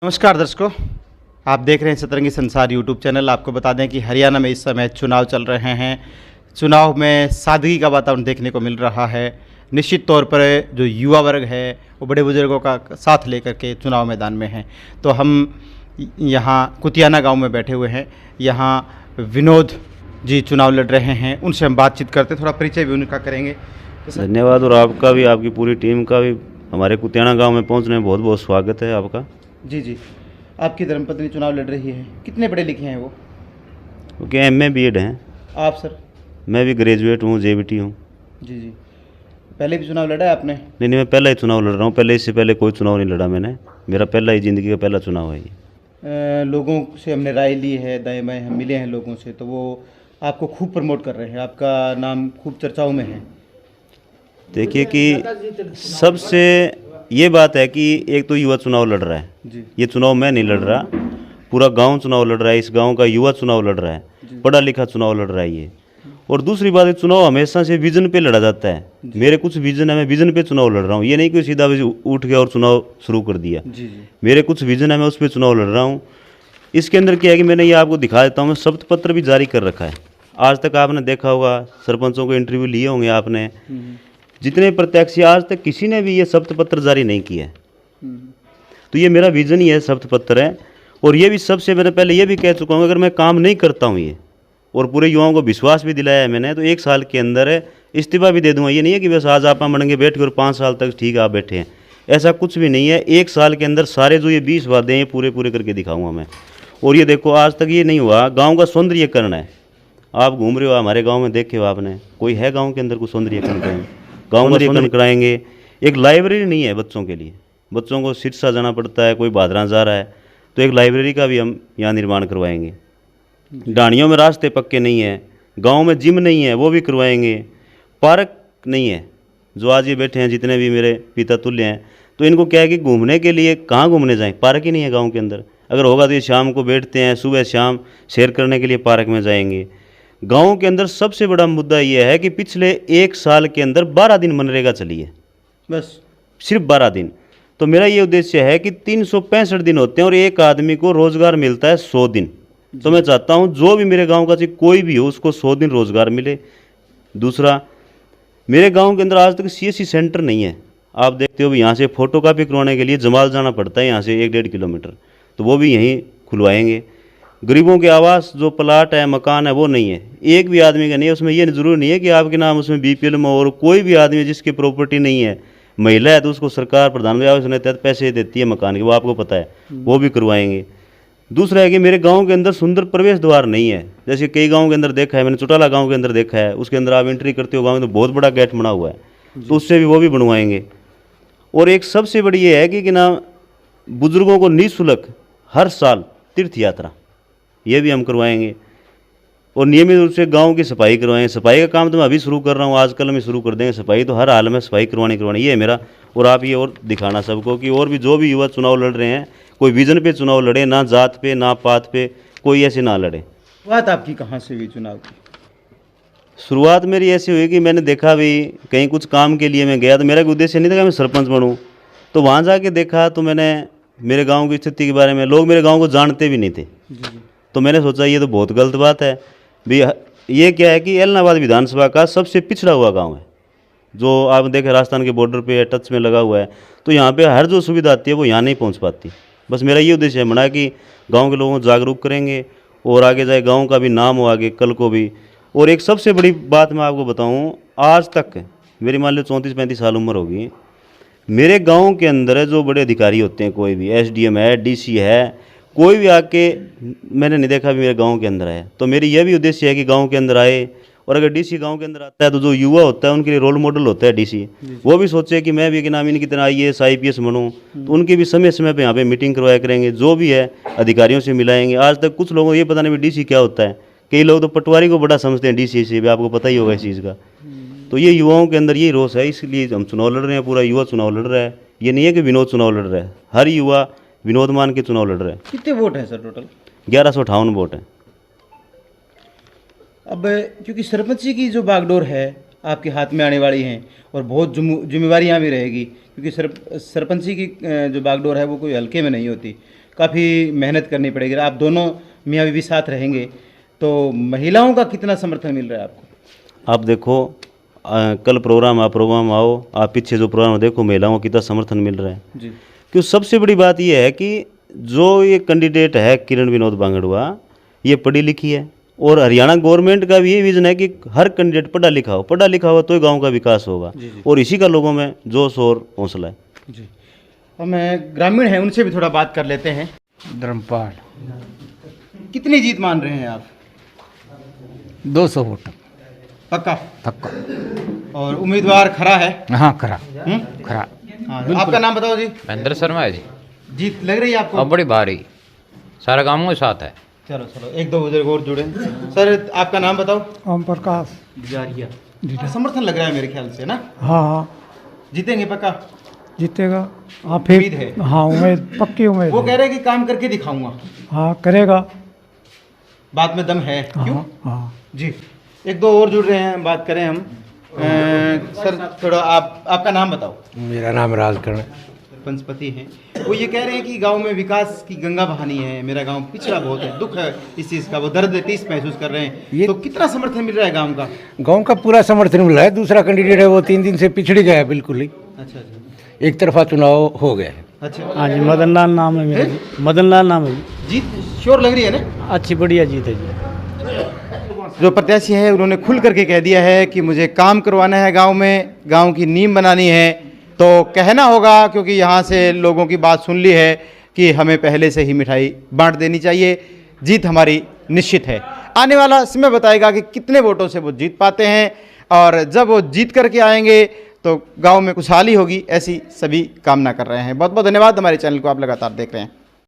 नमस्कार दर्शकों, आप देख रहे हैं सतरंगी संसार यूट्यूब चैनल। आपको बता दें कि हरियाणा में इस समय चुनाव चल रहे हैं। चुनाव में सादगी का वातावरण देखने को मिल रहा है। निश्चित तौर पर जो युवा वर्ग है वो बड़े बुजुर्गों का साथ लेकर के चुनाव मैदान में हैं। तो हम यहाँ कुतियाना गांव में बैठे हुए हैं। यहाँ विनोद जी चुनाव लड़ रहे हैं, उनसे हम बातचीत करते, थोड़ा परिचय भी उनका करेंगे। धन्यवाद। और आपका भी, आपकी पूरी टीम का भी हमारे कुतियाना गांव में पहुंचने में बहुत बहुत स्वागत है आपका। जी जी, आपकी धर्मपत्नी चुनाव लड़ रही है, कितने पढ़े लिखे हैं वो? ओके, MA BEd हैं। आप सर? मैं भी ग्रेजुएट हूँ, JBT हूँ। जी जी, पहले भी चुनाव लड़ा है आपने? नहीं, मैं पहला ही चुनाव लड़ रहा हूँ। पहले, इससे पहले कोई चुनाव नहीं लड़ा मैंने। मेरा पहला ही ज़िंदगी का पहला चुनाव है ये। लोगों से हमने राय ली है, दाएं बाएं हम मिले हैं लोगों से, तो वो आपको खूब प्रमोट कर रहे हैं, आपका नाम खूब चर्चाओं में है। देखिए कि सबसे ये बात है कि एक तो युवा चुनाव लड़ रहा है जी ये चुनाव मैं नहीं लड़ रहा, पूरा गांव चुनाव लड़ रहा है। इस गांव का युवा चुनाव लड़ रहा है, पढ़ा लिखा चुनाव लड़ रहा है ये। और दूसरी बात है, चुनाव हमेशा से विजन पे लड़ा जाता है। मेरे कुछ विजन है, मैं विजन पे चुनाव लड़ रहा हूँ। ये नहीं कि सीधा उठ गया और चुनाव शुरू कर दिया। जी जी, मेरे कुछ विजन है, मैं उस पर चुनाव लड़ रहा हूँ। इसके अंदर क्या है कि मैंने ये आपको दिखा देता हूँ, मैं शपथ पत्र भी जारी कर रखा है। आज तक आपने देखा होगा, सरपंचों को इंटरव्यू लिए होंगे आपने, जितने प्रत्याशी आज तक किसी ने भी ये शपथ पत्र जारी नहीं किया है। तो ये मेरा विजन ही है, शपथ पत्र है। और ये भी सबसे मैंने पहले ये भी कह चुका हूँ, अगर मैं काम नहीं करता हूँ ये, और पूरे युवाओं को विश्वास भी दिलाया है मैंने, तो 1 साल के अंदर इस्तीफा भी दे दूंगा। ये नहीं है कि बस आज आप मड़ेंगे बैठ कर 5 साल तक ठीक है आप बैठे हैं, ऐसा कुछ भी नहीं है। 1 साल के अंदर सारे जो ये 20 वादे हैं पूरे पूरे करके दिखाऊंगा मैं। और ये देखो, आज तक ये नहीं हुआ। गाँव का सौंदर्यीकरण है, आप घूम रहे हो हमारे गाँव में, देखे हो आपने, कोई है गाँव के अंदर कुछ सौंदर्यीकरण करेंगे? गाँव में सौंदर्यीकरण कराएंगे। एक लाइब्रेरी नहीं है बच्चों के लिए, बच्चों को सिरसा जाना पड़ता है, कोई भादरा जा रहा है, तो एक लाइब्रेरी का भी हम यहाँ निर्माण करवाएंगे। डाणियों में रास्ते पक्के नहीं है, गांव में जिम नहीं है, वो भी करवाएंगे। पार्क नहीं है, जो आज ये बैठे हैं जितने भी मेरे पिता तुल्य हैं, तो इनको क्या है कि घूमने के लिए कहाँ घूमने जाएं, पार्क ही नहीं है गांव के अंदर। अगर होगा तो ये शाम को बैठते हैं, सुबह शाम सैर करने के लिए पार्क में जाएंगे। गाँव के अंदर सबसे बड़ा मुद्दा ये है कि पिछले 1 साल के अंदर 12 दिन मनरेगा चली है, बस सिर्फ 12 दिन। तो मेरा ये उद्देश्य है कि 365 दिन होते हैं और एक आदमी को रोजगार मिलता है 100 दिन। तो मैं चाहता हूं जो भी मेरे गांव का चाहे कोई भी हो, उसको 100 दिन रोजगार मिले। दूसरा, मेरे गांव के अंदर आज तक CSC सेंटर नहीं है। आप देखते हो यहाँ से फोटोकॉपी करवाने के लिए जमाल जाना पड़ता है, यहाँ से 1-1.5 किलोमीटर, तो वो भी यहीं खुलवाएंगे। गरीबों के आवास जो प्लाट है, मकान है, वो नहीं है, एक भी आदमी का नहीं है। उसमें ये जरूरी नहीं है कि आपके नाम उसमें BPL में, और कोई भी आदमी जिसकी प्रॉपर्टी नहीं है, महिला है, तो उसको सरकार प्रधानमंत्री आवास योजना के तहत पैसे देती है मकान के, वो आपको पता है, वो भी करवाएंगे। दूसरा है कि मेरे गांव के अंदर सुंदर प्रवेश द्वार नहीं है, जैसे कई गांव के अंदर देखा है मैंने, चौटाला गांव के अंदर देखा है, उसके अंदर आप एंट्री करते हो गांव में तो बहुत बड़ा गेट बना हुआ है, तो उससे भी वो भी बनवाएंगे। और एक सबसे बड़ी ये है कि ना, बुजुर्गों को निःशुल्क हर साल तीर्थ यात्रा, ये भी हम करवाएंगे। और नियमित रूप से गांव की सफाई करवाएंगे। सफाई का काम तो मैं अभी शुरू कर रहा हूँ, आजकल में शुरू कर देंगे सफाई, तो हर हाल में सफाई करवानी ये है मेरा। और आप ये और दिखाना सबको कि और भी जो भी युवा चुनाव लड़ रहे हैं, कोई विजन पे चुनाव लड़े, ना जात पे ना पात पे, कोई ऐसे ना लड़े। बात आपकी कहाँ से हुई चुनाव की? शुरुआत मेरी ऐसी हुई कि मैंने देखा भी, कहीं कुछ काम के लिए मैं गया, तो मेरा उद्देश्य नहीं था कि मैं सरपंच बनूँ। तो वहाँ जाके देखा तो मैंने मेरे गाँव की स्थिति के बारे में, लोग मेरे गाँव को जानते भी नहीं थे। तो मैंने सोचा ये तो बहुत गलत बात है भी। ये क्या है कि एलनाबाद विधानसभा का सबसे पिछड़ा हुआ गांव है, जो आप देखें राजस्थान के बॉर्डर पे टच में लगा हुआ है, तो यहाँ पे हर जो सुविधा आती है वो यहाँ नहीं पहुँच पाती। बस मेरा ये उद्देश्य है बना कि गांव के लोगों को जागरूक करेंगे और आगे जाए गांव का भी नाम हो आगे कल को भी। और एक सबसे बड़ी बात मैं आपको बताऊँ, आज तक मेरी मान लो 34-35 साल उम्र होगी, मेरे गाँव के अंदर जो बड़े अधिकारी होते हैं, कोई भी SDM है, DC है, कोई भी आके मैंने नहीं देखा भी मेरे गांव के अंदर आए। तो मेरी यह भी उद्देश्य है कि गांव के अंदर आए, और अगर DC गांव के अंदर आता है तो जो युवा होता है उनके लिए रोल मॉडल होता है DC, वो भी सोचे कि मैं भी कि नाम इनकी तरह IAS IPS बनूं। तो उनकी भी समय समय पे यहाँ पे मीटिंग करवाया करेंगे, जो भी है अधिकारियों से मिलाएंगे। आज तक कुछ लोगों को ये पता नहीं भी DC क्या होता है, कई लोग तो पटवारी को बड़ा समझते हैं DC से भी, आपको पता ही होगा इस चीज़ का। तो ये युवाओं के अंदर यही रोष है, इसलिए हम चुनाव लड़ रहे हैं, पूरा युवा चुनाव लड़ रहा है। ये नहीं है कि विनोद चुनाव लड़ रहा है, हर युवा विनोद मान के चुनाव लड़ रहे हैं। कितने वोट हैं सर टोटल? 1158 वोट हैं। अब क्योंकि सरपंची की जो बागडोर है आपके हाथ में आने वाली हैं, और बहुत जिम्मेवारियां भी रहेगी, क्योंकि सरपंची की जो बागडोर है वो कोई हल्के में नहीं होती। काफ़ी मेहनत करनी पड़ेगी। आप दोनों मियाँ बीवी साथ रहेंगे तो महिलाओं का कितना समर्थन मिल रहा है आपको? आप देखो कल प्रोग्राम आओ, आप पीछे जो प्रोग्राम देखो, महिलाओं को कितना समर्थन मिल रहा है जी। क्यों। सबसे बड़ी बात यह है कि जो ये कैंडिडेट है किरण विनोद बांगड़ुआ, ये पढ़ी लिखी है और हरियाणा गवर्नमेंट का भी ये विजन है कि हर कैंडिडेट पढ़ा लिखा हो तो ही गांव का विकास होगा। और इसी का लोगों में जोश और हौसला है जी। हम ग्रामीण हैं, उनसे भी थोड़ा बात कर लेते हैं। धर्मपाल कितनी जीत मान रहे हैं आप? 200 वोट पक्का? पक्का। और उम्मीदवार खरा है? हाँ खरा हम्म? खरा। हाँ, आपका नाम बताओ जी। महेंद्र शर्मा है जी। जीत लग रही है आपको? अब बड़ी भारी, सारा गाँव के साथ है। चलो चलो, एक दो बुजुर्ग और जुड़े। सर आपका नाम बताओ। ओम प्रकाश। जारिया। समर्थन लग रहा है मेरे ख्याल से ना? हाँ हाँ जीतेंगे पक्का? जीतेगा। हाँ फिर उम्मीद है? हाँ उम्मीद, पक्की उम्मीद वो है। कह रहे हैं कि काम करके दिखाऊंगा। हाँ करेगा। बात में दम है। क्यों? हाँ हाँ जी। एक दो और जुड़ रहे हैं, बात करें हम। सर थोड़ा आपका नाम बताओ। मेरा नाम राजकर्ण। पंचपति हैं, वो ये कह रहे हैं कि गांव में विकास की गंगा बहानी है, मेरा गांव पिछड़ा बहुत है, दुख है इस चीज़ का, वो दर्द टीस महसूस कर रहे हैं। तो कितना समर्थन मिल रहा है गांव का? गांव का पूरा समर्थन मिला है। दूसरा कैंडिडेट है वो 3 दिन से पिछड़ गया है बिल्कुल ही। अच्छा अच्छा एक तरफा चुनाव हो गया है। अच्छा। हाँ जी, मदन लाल नाम है मेरा जी। मदन लाल नाम है जी। जीत श्योर लग रही है ना? अच्छी बढ़िया जीत है जी। जो प्रत्याशी है उन्होंने खुल करके कह दिया है कि मुझे काम करवाना है गांव में, गांव की नींव बनानी है, तो कहना होगा क्योंकि यहाँ से लोगों की बात सुन ली है कि हमें पहले से ही मिठाई बांट देनी चाहिए। जीत हमारी निश्चित है। आने वाला समय बताएगा कि कितने वोटों से वो जीत पाते हैं, और जब वो जीत करके आएंगे तो गांव में खुशहाली होगी, ऐसी सभी कामना कर रहे हैं। बहुत बहुत धन्यवाद। हमारे चैनल को आप लगातार देख रहे हैं।